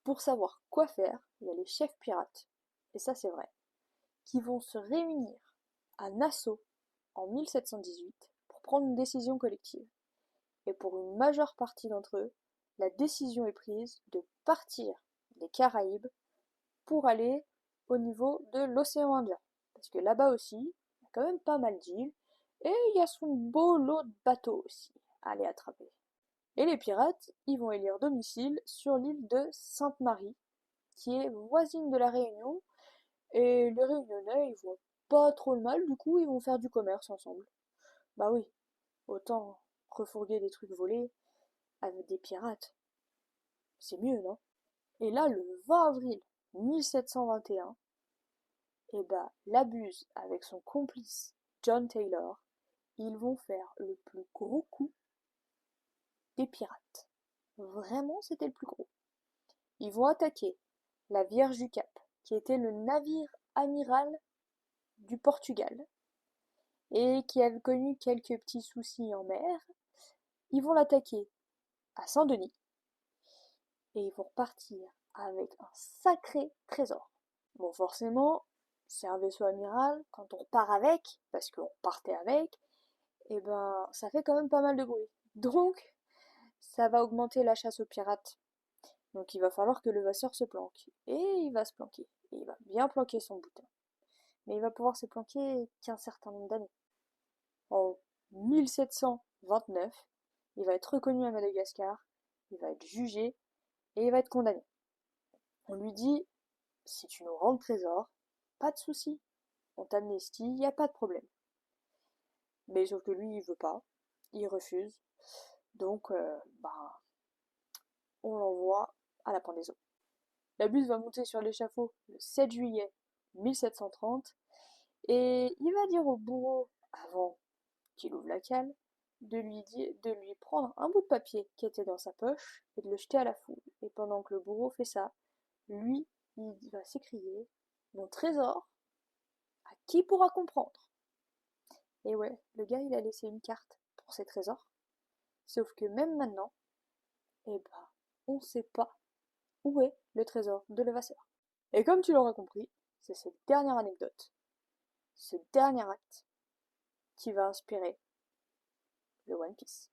pour savoir quoi faire, il y a les chefs pirates, et ça c'est vrai, qui vont se réunir à Nassau en 1718 pour prendre une décision collective. Et pour une majeure partie d'entre eux, la décision est prise de partir des Caraïbes pour aller au niveau de l'océan Indien. Parce que là-bas aussi, il y a quand même pas mal d'îles, et il y a son beau lot de bateaux aussi à aller attraper. Et les pirates, ils vont élire domicile sur l'île de Sainte-Marie, qui est voisine de la Réunion, et les Réunionnais, ils voient pas trop le mal, du coup, ils vont faire du commerce ensemble. Bah oui, autant refourguer des trucs volés avec des pirates, c'est mieux, non? Et là, le 20 avril 1721, et bah, Labuse, avec son complice John Taylor, ils vont faire le plus gros coup des pirates. Vraiment, c'était le plus gros. Ils vont attaquer la Vierge du Cap, qui était le navire amiral du Portugal, et qui avait connu quelques petits soucis en mer. Ils vont l'attaquer à Saint-Denis, et ils vont repartir avec un sacré trésor. Bon, forcément, c'est un vaisseau amiral, quand on repart avec, parce qu'on partait avec, et ben, ça fait quand même pas mal de bruit. Donc, ça va augmenter la chasse aux pirates. Donc il va falloir que le vasseur se planque. Et il va se planquer. Et il va bien planquer son boutin. Mais il va pouvoir se planquer qu'un certain nombre d'années. En 1729, il va être reconnu à Madagascar, il va être jugé et il va être condamné. On lui dit, si tu nous rends le trésor, pas de souci, on t'amnestie, il n'y a pas de problème. Mais sauf que lui, il veut pas, il refuse, donc on l'envoie à la pendaison. La buse va monter sur l'échafaud le 7 juillet 1730 et il va dire au bourreau, avant qu'il ouvre la cale, de lui prendre un bout de papier qui était dans sa poche et de le jeter à la foule. Et pendant que le bourreau fait ça, lui, il va s'écrier mon trésor, à qui pourra comprendre? Et ouais, le gars, il a laissé une carte pour ses trésors. Sauf que même maintenant, eh ben, on sait pas où est le trésor de Levasseur. Et comme tu l'auras compris, c'est cette dernière anecdote, ce dernier acte, qui va inspirer le One Piece.